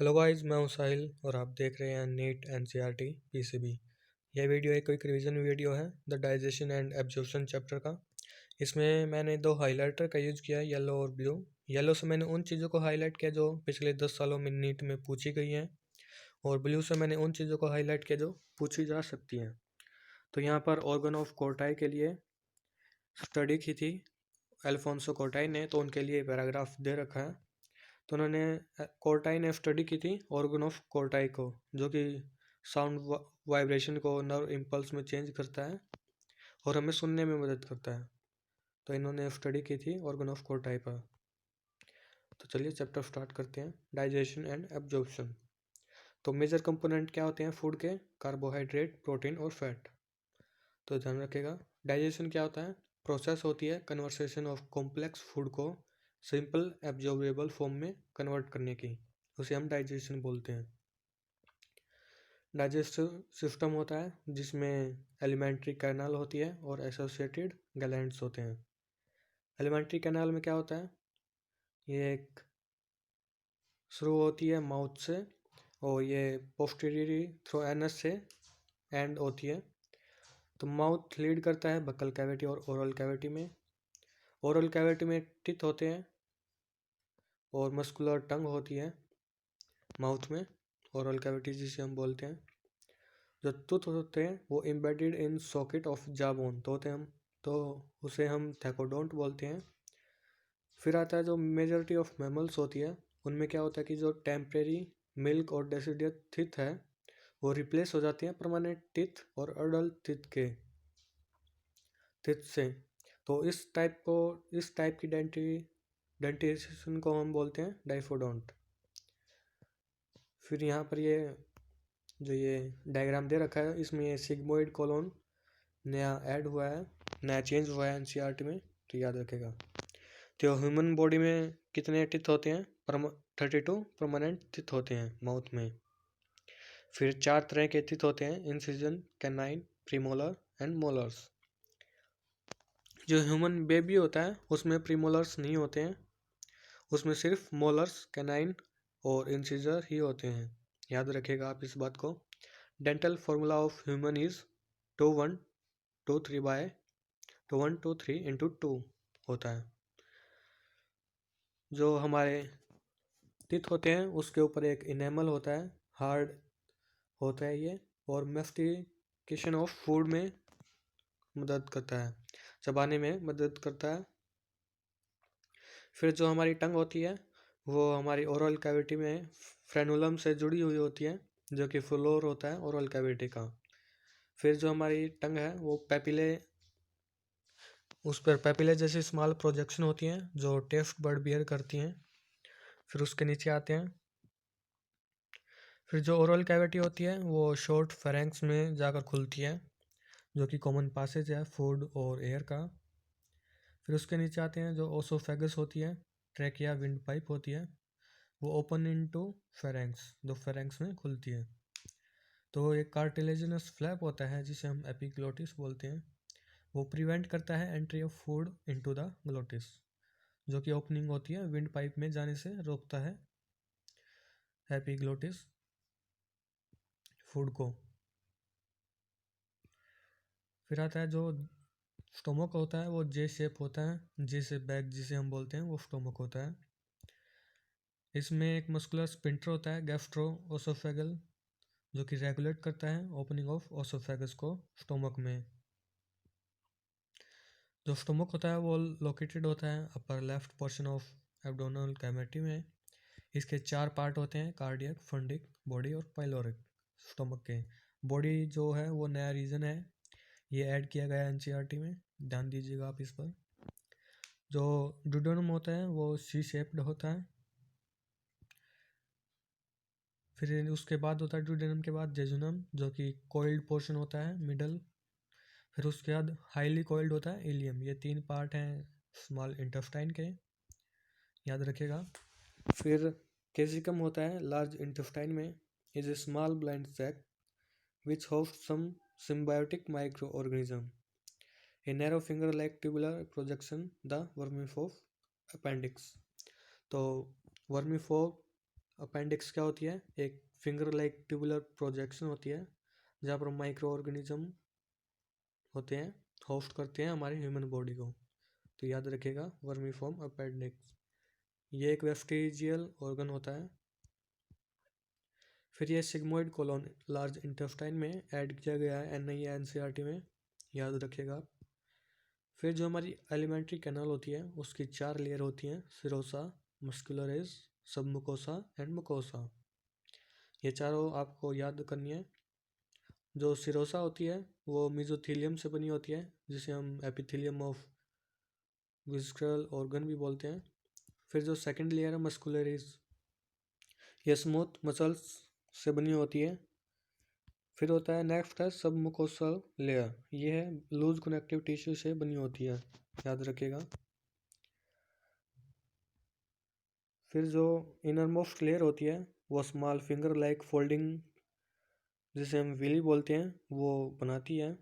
Hello guys, मैं हूं साहिल और आप देख रहे हैं नीट एनसीईआरटी पीसीबी। यह वीडियो एक क्विक रिवीजन वीडियो है the digestion and absorption chapter का। इसमें मैंने दो हाइलाइटर का यूज़ किया है, येलो और ब्लू। येलो से मैंने उन चीज़ों को हाईलाइट किया जो पिछले 10 सालों में नीट में पूछी गई हैं, और ब्लू से मैंने उन चीज़ों को हाईलाइट किया जो पूछी जा सकती हैं। तो यहाँ पर ऑर्गन ऑफ कोर्टाई के लिए स्टडी की थी अल्फोंसो कोर्टाई ने, तो उनके लिए पैराग्राफ दे रखा है। तो उन्होंने कोर्टाई ने स्टडी की थी ऑर्गन ऑफ कोर्टाई को, जो कि साउंड वाइब्रेशन को नर्व इम्पल्स में चेंज करता है और हमें सुनने में मदद करता है। तो इन्होंने स्टडी की थी ऑर्गन ऑफ कोर्टाई पर। तो चलिए चैप्टर स्टार्ट करते हैं, डाइजेशन एंड एब्जॉर्प्शन। तो मेजर कंपोनेंट क्या होते हैं फूड के? कार्बोहाइड्रेट, प्रोटीन और फैट। तो ध्यान रखिएगा, डाइजेशन क्या होता है? प्रोसेस होती है कन्वर्सेशन ऑफ कॉम्प्लेक्स फूड को सिंपल एब्जॉर्बेबल फॉर्म में कन्वर्ट करने की, उसे हम डाइजेशन बोलते हैं। डाइजेस्टिव सिस्टम होता है जिसमें एलिमेंट्री कैनाल होती है और एसोसिएटेड गैलैंड्स होते हैं। एलिमेंट्री कैनाल में क्या होता है? ये एक शुरू होती है माउथ से और ये पोस्टीरियरली थ्रू एनस से एंड होती है। तो माउथ लीड करता है बक्कल कैविटी और ओरल कैविटी में। ओरल कैविटी में टीथ होते हैं और मस्कुलर टंग होती है माउथ में, ओरल कैविटी जिसे हम बोलते हैं। जो टूथ होते हैं वो embedded in socket of jaw bone तो होते हैं हम, तो उसे हम थैकोडोंट बोलते हैं। फिर आता है जो मेजॉरिटी ऑफ मैमल्स होती है, उनमें क्या होता है कि जो टेम्परेरी मिल्क और डेसिडियस टीथ है वो रिप्लेस हो जाती हैं परमानेंट टीथ और अडल्ट टीथ से। तो इस टाइप की डेंटिशन को हम बोलते हैं डाइफोडोंट। फिर यहाँ पर ये डायग्राम दे रखा है, इसमें ये सिग्मोइड कॉलोन नया ऐड हुआ है, नया चेंज हुआ है एनसीईआरटी में, तो याद रखेगा। तो ह्यूमन बॉडी में कितने टीथ होते हैं? 32 परमानेंट टीथ होते हैं माउथ में। फिर 4 तरह के टीथ होते हैं, incision, canine, premolar and molars. जो ह्यूमन बेबी होता है उसमें प्रीमोलर्स नहीं होते हैं, उसमें सिर्फ मोलर्स, कैनाइन और इंसिजर ही होते हैं। याद रखिएगा आप इस बात को। Dental formula of human is 2123 into 2 होता है। जो हमारे टीथ होते हैं उसके ऊपर एक इनेमल होता है, हार्ड होता है ये, और मैस्टिकेशन ऑफ फूड में मदद करता है, चबाने में मदद करता है। फिर जो हमारी टंग होती है वो हमारी ओरल कैविटी में फ्रेनुलम से जुड़ी हुई होती है, जो कि फ्लोर होता है ओरल कैविटी का। फिर जो हमारी टंग है वो उस पर पैपिले जैसी स्मॉल प्रोजेक्शन होती हैं जो टेस्ट बर्ड बियर करती हैं। फिर उसके नीचे आते हैं। फिर जो ओरल कैविटी होती है वो शॉर्ट फेरेंक्स में जाकर खुलती है, जो कि कॉमन पासेज है फूड और एयर का। फिर उसके नीचे आते हैं जो ओसोफेगस होती है, ट्रैकिया विंड पाइप होती है, वो ओपन इनटू फेरेंक्स, जो फेरेंक्स में खुलती है। तो एक कार्टिलेजिनस फ्लैप होता है जिसे हम एपिग्लोटिस बोलते हैं, वो प्रिवेंट करता है entry of food into the glottis, जो कि ओपनिंग होती है विंड पाइप में जाने से रोकता है एपिग्लोटिस फूड को। फिर आता है जो स्टोमक होता है, वो जे शेप होता है, जे से बैग जिसे हम बोलते हैं वो स्टोमक होता है। इसमें एक मस्कुलर स्पिंटर होता है गैस्ट्रो ओसोफेगल, जो कि रेगुलेट करता है ओपनिंग ऑफ ओसोफेगस को स्टोमक में। जो स्टोमक होता है वो लोकेटेड होता है upper left portion of abdominal cavity में। इसके 4 पार्ट होते हैं, कार्डियक, फंडिक, बॉडी और पाइलोरिक। स्टोमक के बॉडी जो है वो नया रीजन है, ये ऐड किया गया है एनसीईआरटी में, ध्यान दीजिएगा आप इस पर। जो डुडेनम होता है वो सी शेप्ड होता है। फिर उसके बाद होता है डुडेनम के बाद जेजुनम, जो कि कोइल्ड पोर्शन होता है मिडल। फिर उसके बाद हाईली कोइल्ड होता है इलियम। ये 3 पार्ट हैं स्मॉल इंटेस्टाइन के, याद रखिएगा। फिर केसिकम होता है लार्ज इंटेस्टाइन में, is a small blind sac which host some symbiotic microorganism. A narrow finger-like tubular projection, the vermiform appendix. तो वर्मीफोर अपेंडिक्स क्या होती है? एक फिंगर लाइक ट्यूबुलर प्रोजेक्शन होती है जहाँ पर माइक्रो ऑर्गेनिज्म होते हैं, होस्ट करते हैं हमारे ह्यूमन बॉडी को। तो याद रखिएगा वर्मीफॉर्म अपेंडिक्स, ये एक वेस्टिजियल ऑर्गन होता है। फिर ये सिग्मोइड कोलोन लार्ज इंटेस्टाइन में ऐड किया गया है NIE/NCERT में, याद रखिएगा आप। फिर जो हमारी एलिमेंट्री कैनाल होती है उसकी 4 लेयर होती हैं, सिरोसा, मस्कुलरिस, सबमुकोसा एंड मुकोसा। ये चारों आपको याद करनी है। जो सिरोसा होती है वो मेसोथीलियम से बनी होती है, जिसे हम एपिथेलियम ऑफ विस्करल ऑर्गन भी बोलते हैं। फिर जो सेकंड लेयर है मस्कुलरिस, ये स्मूथ मसल्स से बनी होती है। फिर होता है नेक्स्ट है सबमुकोसल लेयर, ये है लूज कनेक्टिव टिश्यू से बनी होती है, याद रखिएगा। फिर जो इनर मोस्ट लेयर होती है वो स्मॉल फिंगर लाइक फोल्डिंग, जिसे हम विली बोलते हैं, वो बनाती है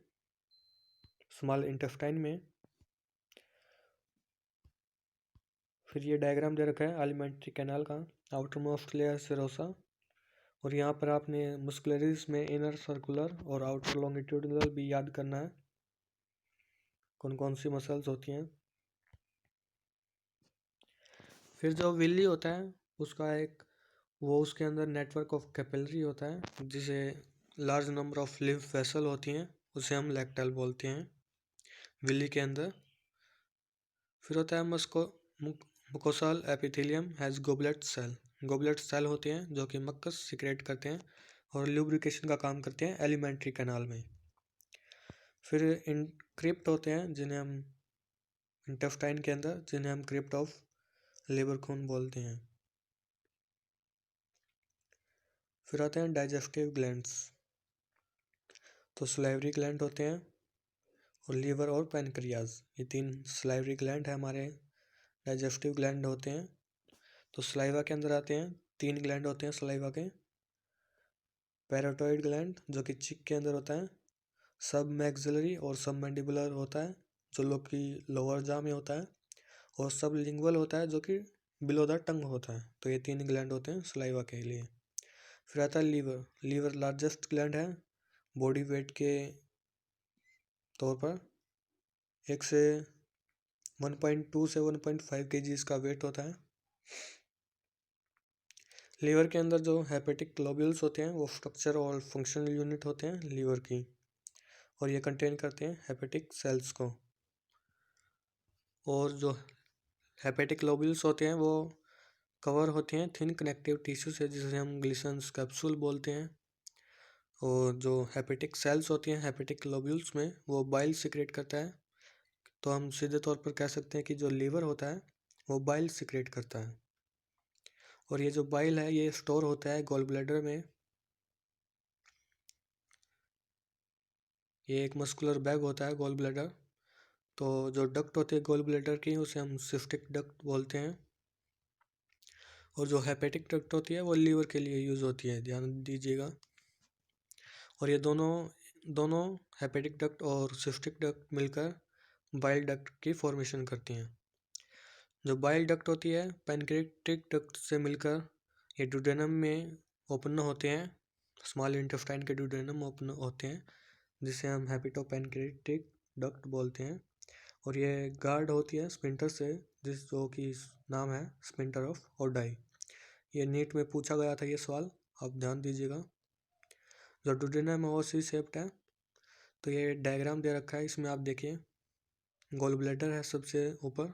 स्मॉल इंटेस्टाइन में। फिर ये डायग्राम दे रखा है एलिमेंट्री कैनाल का, आउटर मोस्ट लेयर सिरोसा, और यहाँ पर आपने मस्कुलरिस में इनर सर्कुलर और आउटर लॉन्गिट्यूडिनल भी याद करना है, कौन कौन सी मसल्स होती हैं। फिर जो विली होता है उसका एक उसके अंदर नेटवर्क ऑफ कैपिलरी होता है, जिसे large number of lymph vessel होती हैं, उसे हम लैक्टल बोलते हैं विली के अंदर। फिर होता है mucosal epithelium has goblet cell, goblet cell होते हैं जो कि मक्कस सिक्रेट करते हैं और ल्यूब्रिकेशन का काम करते हैं एलिमेंट्री कैनाल में। फिर क्रिप्ट होते हैं जिन्हें हम इंटेस्टाइन के अंदर, जिन्हें हम क्रिप्ट ऑफ लेबरकॉन बोलते हैं। फिर आते हैं डाइजेस्टिव ग्लैंड्स, तो सलाइवरी ग्लैंड होते हैं और लीवर और पैनक्रियाज, ये 3 सलाइवरी ग्लैंड है हमारे, डाइजेस्टिव ग्लैंड होते हैं। तो सलाइवा के अंदर आते हैं 3 ग्लैंड होते हैं सलाइवा के, पैराटॉइड ग्लैंड जो कि चिक के अंदर होता है, सब मैक्सिलरी और सब मैंडिबुलर होता है जो लोग की लोअर जॉ में होता है, और सब लिंगुअल होता है जो कि बिलो द टंग होता है। तो ये 3 ग्लैंड होते हैं सलाइवा के लिए। फिर आता है लीवर, लीवर लार्जेस्ट ग्लैंड है बॉडी वेट के तौर पर, 1.2 से 1.5 kg इसका वेट होता है। लीवर के अंदर जो हेपेटिक ग्लोब्यूल्स होते हैं वो स्ट्रक्चर और फंक्शनल यूनिट होते हैं लीवर की, और ये कंटेन करते हैं हेपेटिक सेल्स को। और जो हेपेटिक ग्लोब्यूल्स होते हैं वो कवर होते हैं थिन कनेक्टिव टिश्यू से, जिसे हम ग्लिसन्स कैप्सूल बोलते हैं। और जो हेपेटिक सेल्स होती हैं हेपेटिक ग्लोब्यूल्स में, वो बाइल सिक्रेट करता है। तो हम सीधे तौर पर कह सकते हैं कि जो लीवर होता है वो बाइल सिक्रेट करता है, और ये जो बाइल है ये स्टोर होता है गॉल ब्लैडर में। ये एक मस्कुलर बैग होता है गॉल ब्लैडर। तो जो डक्ट होती है गॉल ब्लैडर की उसे हम सिस्टिक डक्ट बोलते हैं, और जो हेपेटिक डक्ट होती है वो लीवर के लिए यूज़ होती है, ध्यान दीजिएगा। और ये दोनों दोनों हेपेटिक डक्ट और सिस्टिक डक्ट मिलकर बाइल डक्ट की फॉर्मेशन करती हैं। जो बाइल डक्ट होती है पैनक्रियाटिक डक्ट से मिलकर ये ड्यूडेनम में ओपन होते हैं, स्मॉल इंटेस्टाइन के ड्यूडेनम ओपन होते हैं, जिसे हम हेपेटोपैनक्रियाटिक डक्ट बोलते हैं। और ये गार्ड होती है स्पिंटर से, जो कि नाम है स्पिंटर ऑफ ओडाई। ये नीट में पूछा गया था ये सवाल, आप ध्यान दीजिएगा। जो ड्यूडेनम है वो सी शेप्ड है। तो ये डायग्राम दे रखा है, इसमें आप देखिए गॉल ब्लैडर है सबसे ऊपर,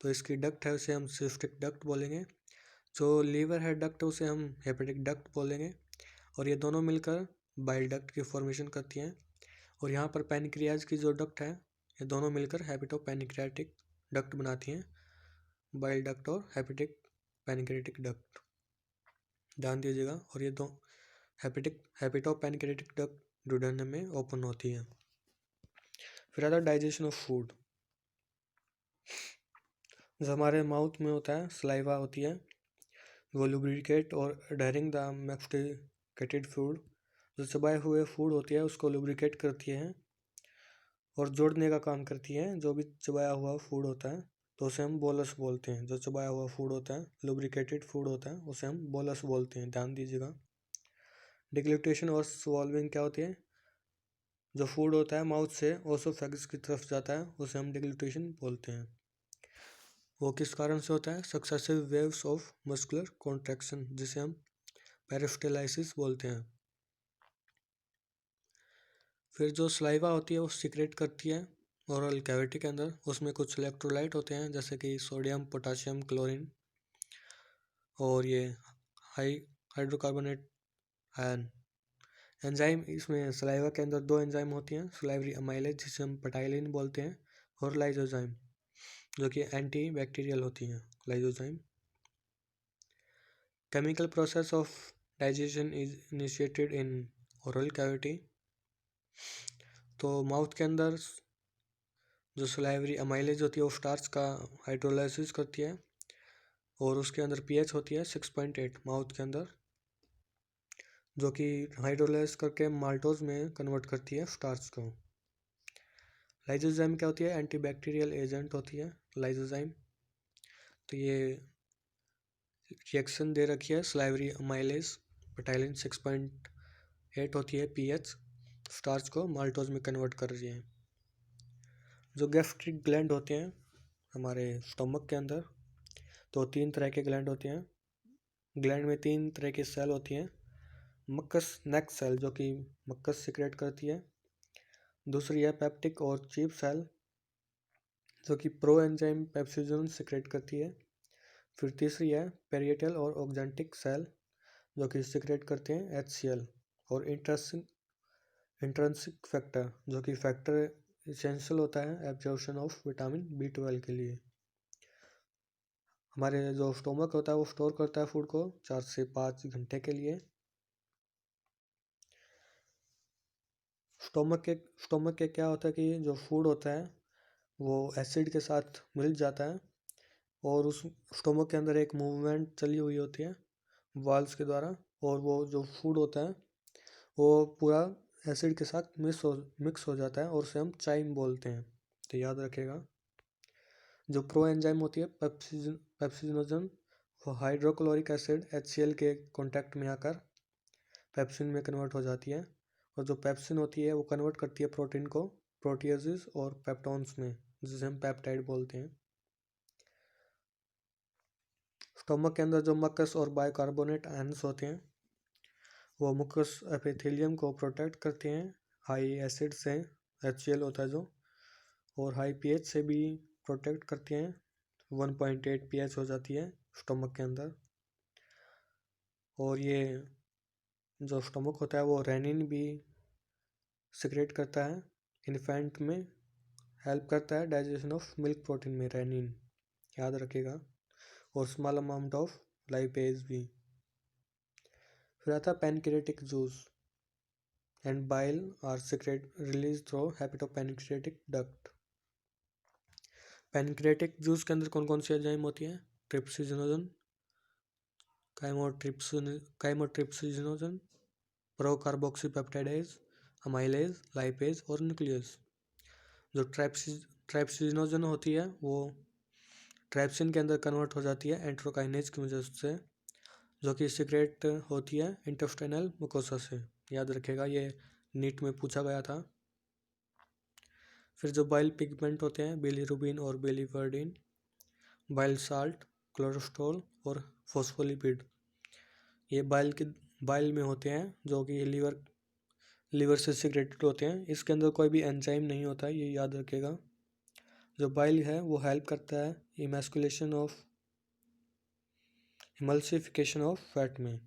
तो इसकी डक्ट है उसे हम सिस्टिक डक्ट बोलेंगे। जो लीवर है डक्ट उसे हम हेपेटिक डक्ट बोलेंगे, और ये दोनों मिलकर बाइल डक्ट की फॉर्मेशन करती हैं। और यहाँ पर पैनक्रियाज की जो डक्ट है ये दोनों मिलकर हेपेटोपैनक्रियाटिक डक्ट बनाती हैं, बाइल डक्ट और हेपेटिक पैनक्रियाटिक डक्ट, ध्यान दीजिएगा। और ये दो हेपेटोपैनक्रियाटिक डक्ट ड्यूडेनम में ओपन होती है। फिर आता है डाइजेशन ऑफ फूड। जो हमारे माउथ में होता है सलाइवा होती है, वो लुब्रिकेट और अडहेरिंग द मैस्टिकेटेड फूड, जो चबाए हुए फूड होती है उसको लुब्रिकेट करती है और जोड़ने का काम करती है जो भी चबाया हुआ फूड होता है। तो उसे हम बोलस बोलते हैं। जो चबाया हुआ फूड होता है, लुब्रिकेटेड फूड होता है, उसे हम बोलस बोलते हैं, ध्यान दीजिएगा। डिग्लूटेशन और स्वॉल्विंग क्या होती है? जो फूड होता है माउथ से ओसोफेगस की तरफ जाता है, उसे हम डिग्लूटेशन बोलते हैं। वो किस कारण से होता है? Successive waves of muscular contraction, जिसे हम पेरिस्टाल्सिस बोलते हैं। फिर जो सलाइवा होती है वो सिक्रेट करती है ओरल कैविटी के अंदर, उसमें कुछ इलेक्ट्रोलाइट होते हैं जैसे कि सोडियम, पोटाशियम, क्लोरीन, और ये हाइड्रोकार्बोनेट आयन। एंजाइम, इसमें सलाइवा के अंदर दो एंजाइम होती हैं, सलाइवरी अमाइलेज जिसे हम पेटाइलिन बोलते हैं, और लाइजोजाइम जो कि एंटी बैक्टीरियल होती हैं, lysozyme. Chemical process of digestion is initiated in oral cavity. तो माउथ के अंदर जो सलाइवरी अमाइलेज होती है वो स्टार्च का हाइड्रोलाइसिस करती है, और उसके अंदर पीएच होती है 6.8 माउथ के अंदर, जो कि हाइड्रोलाइज करके माल्टोज में कन्वर्ट करती है स्टार्च को। लाइजोजाइम क्या होती है? एंटीबैक्टीरियल एजेंट होती है लाइजोजाइम। तो ये रिएक्शन दे रखी है, सलाइवरी अमाइलेज पेटाइलिन 6.8 होती है पीएच, स्टार्च को माल्टोज में कन्वर्ट कर रही है। जो गैस्ट्रिक ग्लैंड होते हैं हमारे स्टमक के अंदर, तो 3 तरह के ग्लैंड होते हैं। ग्लैंड में 3 तरह की सेल होती हैं। मक्कस नेक सेल जो कि मक्कस सिक्रेट करती है। दूसरी है पेप्टिक और चीफ सेल जो कि प्रो एंजाइम पेप्सिजोन सिक्रेट करती है। फिर तीसरी है पेरिएटल और ऑक्जेंटिक सेल जो कि सिक्रेट करते हैं HCl, और इंट्रिंसिक फैक्टर जो कि फैक्टर इसेंशियल होता है एब्जॉर्प्शन ऑफ विटामिन B12 के लिए। हमारे जो स्टोमक होता है वो स्टोर करता है फूड को 4 से 5 घंटे के लिए। स्टोमक के क्या होता है कि जो फूड होता है वो एसिड के साथ मिल जाता है, और उस स्टोमक के अंदर एक मूवमेंट चली हुई होती है वाल्स के द्वारा, और वो जो फूड होता है वो पूरा एसिड के साथ मिक्स हो जाता है, और उसे हम चाइम बोलते हैं। तो याद रखेगा। जो प्रो एंजाइम होती है पेप्सिनोजन, वो हाइड्रोक्लोरिक एसिड HCl के कांटेक्ट में आकर पेप्सिन में कन्वर्ट हो जाती है, और जो पेप्सिन होती है वो कन्वर्ट करती है प्रोटीन को प्रोटिएजेस और पेप्टोन्स में, जिसे हम पेप्टाइड बोलते हैं। स्टोमक के अंदर जो मक्कस और बाइकार्बोनेट आयंस होते हैं वो मुकस एपिथेलियम को प्रोटेक्ट करते हैं हाई एसिड से, HCl होता है जो, और हाई पीएच से भी प्रोटेक्ट करते हैं। 1.8 पीएच हो जाती है स्टोमक के अंदर। और ये जो स्टोमक होता है वो रेनिन भी सिक्रेट करता है इन्फेंट में, हेल्प करता है डाइजेशन ऑफ मिल्क प्रोटीन में रेनिन, याद रखिएगा, और स्मॉल अमाउंट ऑफ लाइपेज भी। फिर आता है pancreatic juice and bile are secret release through hepatopancreatic duct. Pancreatic juice के अंदर कौन कौन सी एंजाइम होती है? Trypsinogen, chymotrypsinogen, procarboxypeptidase, amylase, lipase और न्यूक्लियस। जो ट्राइप्सिजोन होती है वो ट्राइप्सिन के अंदर कन्वर्ट हो जाती है एंट्रोकाइनेज की वजह से, जो कि सीक्रेट होती है इंटेस्टाइनल मुकोसा से, याद रखेगा, ये नीट में पूछा गया था। फिर जो बाइल पिगमेंट होते हैं बिलीरुबिन और बिलीवर्डिन, बाइल साल्ट, कोलेस्ट्रॉल और फॉस्फोलिपिड, ये बाइल में होते हैं जो कि लीवर से सिक्रेटेड होते हैं। इसके अंदर कोई भी एंजाइम नहीं होता है, ये याद रखेगा। जो बाइल है वो हेल्प करता है इमल्सिफिकेशन ऑफ फैट में,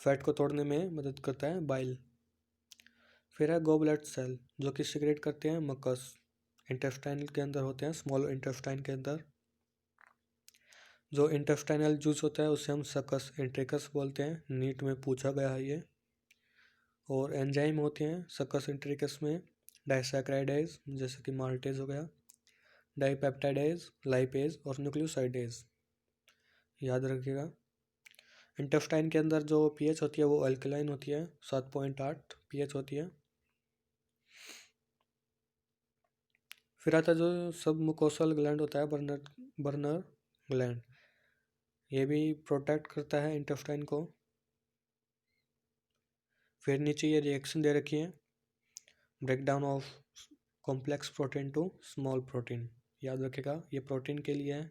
फैट को तोड़ने में मदद करता है बाइल। फिर है गोबलेट सेल जो कि सिक्रेट करते हैं मकस, इंटेस्टाइन के अंदर होते हैं, स्मॉल इंटेस्टाइन के अंदर। जो इंटेस्टाइनल जूस होता है उसे हम सकस इंट्रिकस बोलते हैं, नीट में पूछा गया है ये। और एंजाइम होते हैं सकस इंट्रिकस में डाइसैकेराइडेज जैसे कि माल्टेज हो गया, डाइपेप्टाइडेज, लाइपेज और न्यूक्लियोसाइडेज, याद रखिएगा। इंटेस्टाइन के अंदर जो पीएच होती है वो अल्कलाइन होती है, 7.8 पीएच होती है। फिर आता है जो सब मुकोसल ग्लैंड होता है, बर्नर ग्लैंड, ये भी प्रोटेक्ट करता है इंटेस्टाइन को। फिर नीचे ये रिएक्शन दे रखी है, break down of complex protein to small protein, याद रखेगा ये प्रोटीन के लिए है।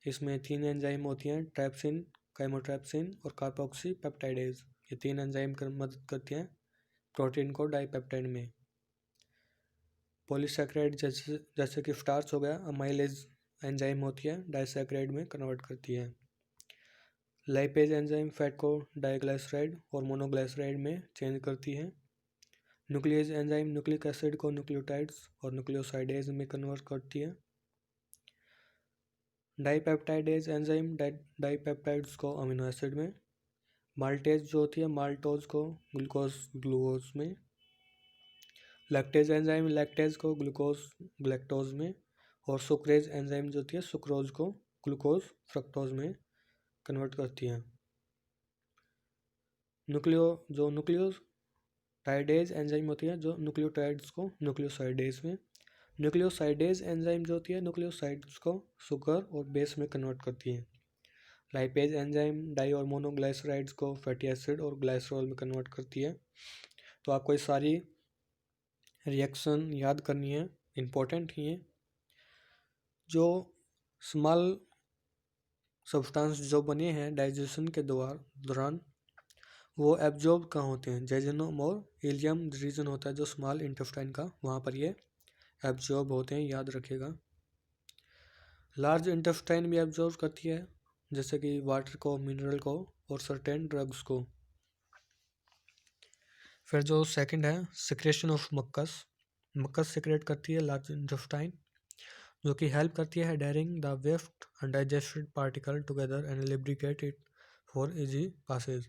इसमें 3 एंजाइम होती हैं, ट्रैप्सिन, काइमोट्रैप्सिन और कार्बोक्सी पेप्टाइडेज। ये 3 एंजाइम कर मदद करती हैं प्रोटीन को डाइपेप्टाइड में। पॉलीसैकेराइड जैसे कि स्टार्च हो गया, अमाइलेज एंजाइम होती है, डाइसैकेराइड में कन्वर्ट करती है। लाइपेज एंजाइम फैट को डाइग्लाइसराइड और मोनोग्लाइसराइड में चेंज करती है। न्यूक्लियस एंजाइम न्यूक्लिक एसिड को न्यूक्लियोटाइड्स और न्यूक्लियोसाइडेज में कन्वर्ट करती है। डाइपेप्टाइडेज एंजाइम डाइपेप्टाइड्स को अमीनो एसिड में। माल्टेज जो होती है माल्टोज को ग्लूकोज में। लैक्टेज एंजाइम लैक्टेज को ग्लैक्टोज में। और सुक्रेज एंजाइम जो होती है सुक्रोज को ग्लूकोज फ्रक्टोज में कन्वर्ट करती है। न्यूक्लियोटाइडेज एंजाइम होती है जो न्यूक्लियोटाइड्स को न्यूक्लियोसाइडेज में। न्यूक्लियोसाइडेज एंजाइम जो होती है न्यूक्लियोसाइड्स को शुगर और बेस में कन्वर्ट करती है। लाइपेज एंजाइम डाई और मोनोग्लाइसराइड्स को फैटी एसिड और ग्लाइसरॉल में कन्वर्ट करती है। तो आपको ये सारी रिएक्शन याद करनी है, इम्पोर्टेंट ही है। जो स्मॉल सब्सटेंस जो बने हैं डाइजेशन के दौरान वो एब्जॉर्ब कहाँ होते हैं, जेजुनम और इलियम रीजन होता है जो स्मॉल इंटेस्टाइन का, वहाँ पर ये एब्जॉर्ब होते हैं, याद रखिएगा। लार्ज इंटेस्टाइन भी एब्जॉर्ब करती है जैसे कि वाटर को, मिनरल को और सर्टेन ड्रग्स को। फिर जो सेकंड है सिक्रेशन ऑफ मक्कस सिक्रेट करती है लार्ज इंटेस्टाइन, जो कि हेल्प करती है adhering the waste undigested particle together and lubricate it for easy passage.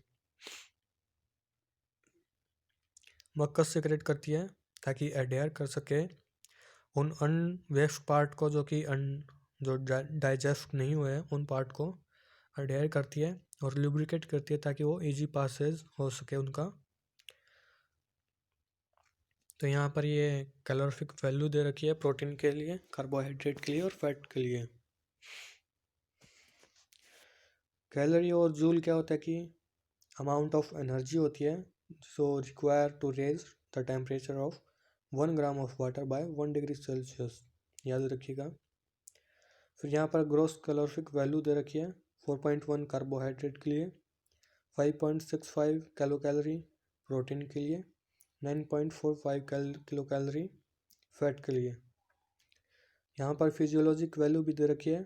Mucus secret करती है ताकि एडेयर कर सके उन अनवेस्ट पार्ट को जो डाइजेस्ट नहीं हुए हैं उन पार्ट को एडेयर करती है और लुब्रिकेट करती है ताकि वो इजी पासेज हो सके उनका। तो यहाँ पर ये कैलोरीफिक वैल्यू दे रखी है प्रोटीन के लिए, कार्बोहाइड्रेट के लिए और फैट के लिए। कैलोरी और जूल क्या होता है कि अमाउंट ऑफ एनर्जी होती है जो require to raise the temperature of 1 gram of water by 1 degree Celsius, याद रखिएगा। फिर यहाँ पर ग्रोस कैलोरीफिक वैल्यू दे रखी है 4.1 कार्बोहाइड्रेट के लिए, 5.65 किलो कैलोरी प्रोटीन के लिए, 9.45 किलो कैलोरी फैट के लिए। यहाँ पर फिजियोलॉजिक वैल्यू भी दे रखी है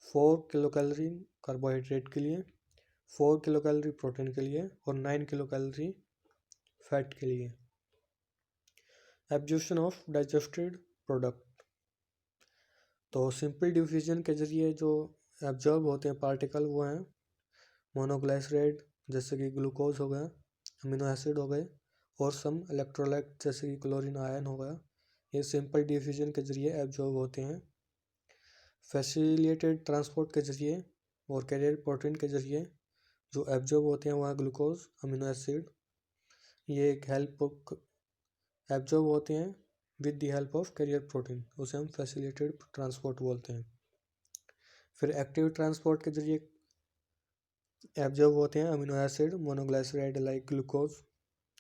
4 किलो कैलोरी कार्बोहाइड्रेट के लिए, 4 किलो कैलोरी प्रोटीन के लिए और 9 किलो कैलोरी फैट के लिए। एब्जॉर्प्शन ऑफ डाइजेस्टेड प्रोडक्ट, तो सिंपल डिफ्यूजन के जरिए जो एब्जॉर्ब होते हैं पार्टिकल वो हैं मोनोग्लाइसराइड जैसे कि ग्लूकोज हो गया, अमीनो एसिड हो गए और सम इलेक्ट्रोलाइट जैसे कि क्लोरीन आयन हो गया, ये सिंपल डिफ्यूजन के जरिए एब्जॉर्ब होते हैं। फैसिलिटेटेड ट्रांसपोर्ट के जरिए और कैरियर प्रोटीन के जरिए जो एब्जॉर्ब होते हैं वहाँ ग्लूकोज, अमीनो एसिड, ये एक एब्जॉर्ब होते हैं with the help of carrier protein, उसे हम फैसिलिटेटेड ट्रांसपोर्ट बोलते हैं। फिर एक्टिव ट्रांसपोर्ट के जरिए एब्जॉर्ब होते हैं amino acid, monoglyceride like glucose,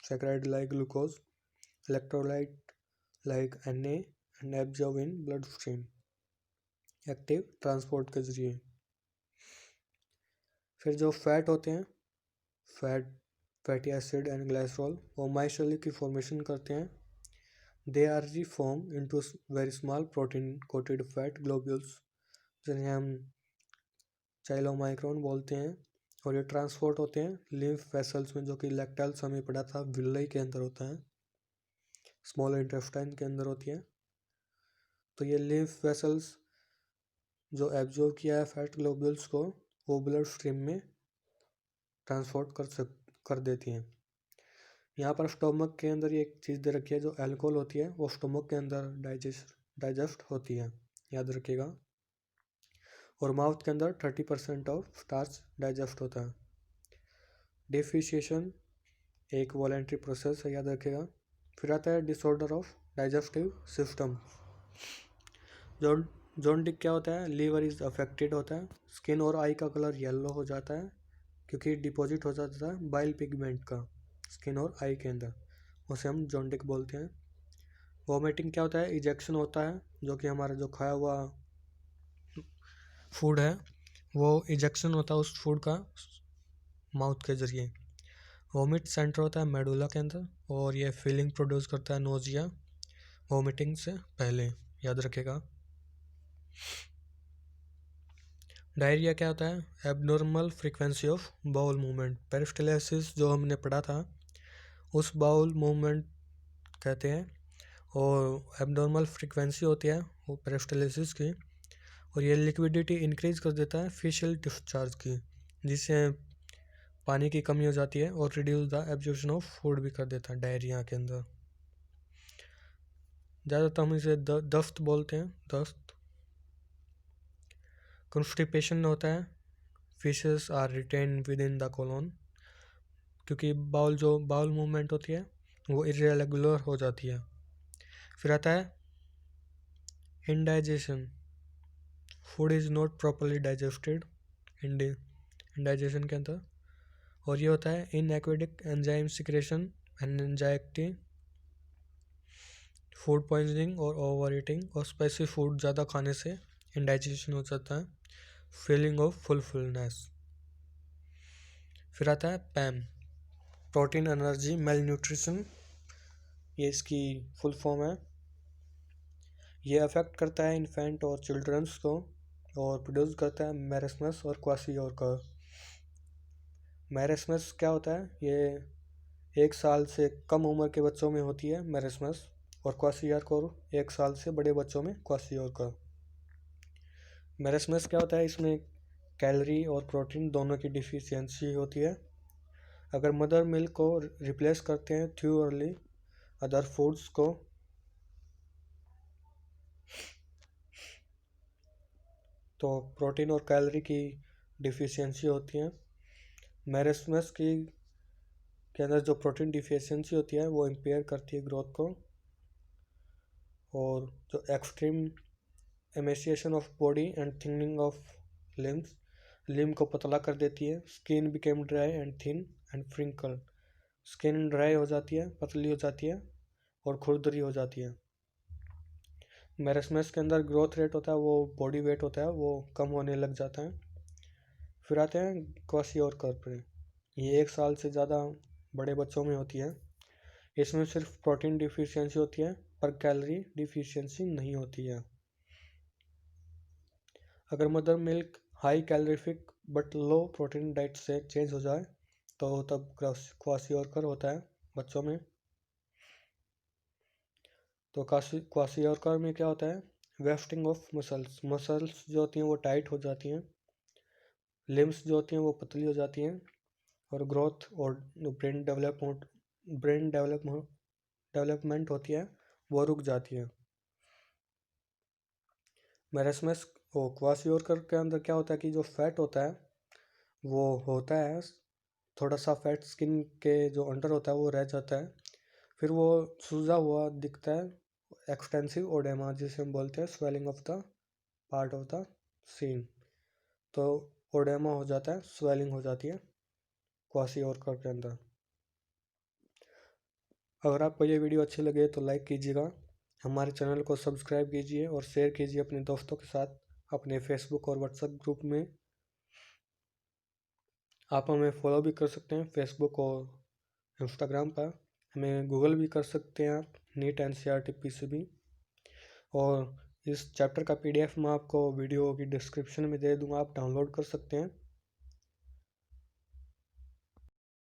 saccharide like glucose, electrolyte like Na and absorb in blood stream, active transport के जरिए। फिर जो फैट होते हैं फैटी एसिड एंड ग्लाइसरॉल वो माइसेली की फॉर्मेशन करते हैं। They are reform into very small protein coated fat globules जिन्हें हम चाइलोमाइक्रोन बोलते हैं, और ये ट्रांसपोर्ट होते हैं लिम्फ वेसल्स में, जो कि लैक्टल्स हमें पढ़ा था विल्ली के अंदर होता है, स्मॉल इंटेस्टाइन के अंदर होती है। तो ये लिम्फ वेसल्स जो एब्जॉर्ब किया है फैट ग्लोब्यूल्स को वो ब्लड स्ट्रीम में ट्रांसपोर्ट कर देती हैं। यहाँ पर स्टोमक के अंदर ये एक चीज़ दे रखी है जो अल्कोहल होती है वो स्टोमक के अंदर डाइजेस्ट होती है, याद रखिएगा। और माउथ के अंदर 30% ऑफ स्टार्च डाइजेस्ट होता है। डिफिशिएशन एक वॉलेंट्री प्रोसेस है, याद रखिएगा। फिर आता है disorder of digestive system. Jaundice क्या होता है? लीवर इज अफेक्टेड होता है, स्किन और आई का कलर येलो हो जाता है क्योंकि डिपॉजिट हो जाता है बाइल पिगमेंट का स्किन और आई के अंदर, उसे हम जॉन्डिस बोलते हैं। वॉमिटिंग क्या होता है? इजेक्शन होता है, जो कि हमारा जो खाया हुआ फूड है वो इजेक्शन होता है उस फूड का माउथ के जरिए। वॉमिट सेंटर होता है मेडुला के अंदर और ये फीलिंग प्रोड्यूस करता है नोजिया वॉमिटिंग से पहले, याद रखेगा। डायरिया क्या होता है? Abnormal frequency of bowel movement. Peristalsis जो हमने पढ़ा था उस बाउल मूवमेंट कहते हैं, और एबनॉर्मल फ्रीक्वेंसी होती है वो पेरिस्टाल्सिस की, और ये लिक्विडिटी इंक्रीज कर देता है फेशियल डिस्चार्ज की, जिससे पानी की कमी हो जाती है, और reduce the absorption of food भी कर देता है डायरिया के अंदर। ज़्यादातर हम इसे दस्त बोलते हैं, दस्त। कॉन्स्टिपेशन होता है, faeces are retain within the colon, क्योंकि बाउल मूवमेंट होती है वो इरेगुलर हो जाती है। फिर आता है indigestion, food is not properly digested indigestion के अंदर, और ये होता है inadequate enzyme secretion, anxiety, food poisoning और ओवर ईटिंग, और स्पाइसी फूड ज़्यादा खाने से इंडाइजेशन हो जाता है, फीलिंग ऑफ फुलफुलनेस। फिर आता है पैम, प्रोटीन एनर्जी मेल न्यूट्रिशन, ये इसकी फुल फॉर्म है। ये अफेक्ट करता है इन्फेंट और चिल्ड्रंस को, और प्रोड्यूस करता है मैरस्मस और क्वाशियोरकर। मैरस्मस क्या होता है? ये 1 साल से कम उम्र के बच्चों में होती है मैरस्मस, और क्वाशियोरकर 1 साल से बड़े बच्चों में क्वाशियोरकर। मैरस्मस क्या होता है? इसमें कैलोरी और प्रोटीन दोनों की डिफिशियंसी होती है। अगर मदर मिल्क को रिप्लेस करते हैं थ्रू अर्ली अदर फूड्स को, तो प्रोटीन और कैलोरी की डिफिशियंसी होती है। मैरस्मस के अंदर जो प्रोटीन डिफिशियंसी होती है वो इम्पेयर करती है ग्रोथ को, और जो extreme emaciation of body and thinning of limbs, limb को पतला कर देती है। Skin became dry and thin and wrinkle, skin dry हो जाती है, पतली हो जाती है और खुरदरी हो जाती है। मैरस्मस के अंदर ग्रोथ रेट होता है, वो बॉडी वेट होता है वो कम होने लग जाता है। फिर आते हैं क्वाशियोरकर पर, ये 1 साल से ज़्यादा बड़े बच्चों में होती है। इसमें सिर्फ प्रोटीन डिफिशियंसी होती है पर कैलोरी डिफिशियंसी नहीं होती है। अगर mother milk high calorific but low protein diet से चेंज हो जाए तो तब क्वाशियोरकर होता है बच्चों में। तो क्वाशियोरकर में क्या होता है? वेस्टिंग ऑफ मसल्स जो होती हैं वो टाइट हो जाती हैं, लिम्स जो होती हैं वो पतली हो जाती हैं, और ग्रोथ और ब्रेन डेवलपमेंट होती है वो रुक जाती है। मैरस्मस क्वाशियोरकर के अंदर क्या होता है कि जो फैट होता है वो होता है, थोड़ा सा फैट स्किन के जो अंडर होता है वो रह जाता है, फिर वो सूजा हुआ दिखता है, एक्सटेंसिव ओडेमा जिसे हम बोलते हैं, swelling of the part of the scene, तो ओडेमा हो जाता है, स्वेलिंग हो जाती है क्वाशियोरकर के अंदर। अगर आपको ये वीडियो अच्छी लगे तो लाइक कीजिएगा, हमारे चैनल को सब्सक्राइब कीजिए और शेयर कीजिए अपने दोस्तों के साथ, अपने फेसबुक और व्हाट्सएप ग्रुप में। आप हमें फॉलो भी कर सकते हैं फेसबुक और इंस्टाग्राम पर, हमें गूगल भी कर सकते हैं आप, नीट एनसीईआरटी पीसीबी। और इस चैप्टर का PDF मैं आपको वीडियो की डिस्क्रिप्शन में दे दूँगा, आप डाउनलोड कर सकते हैं।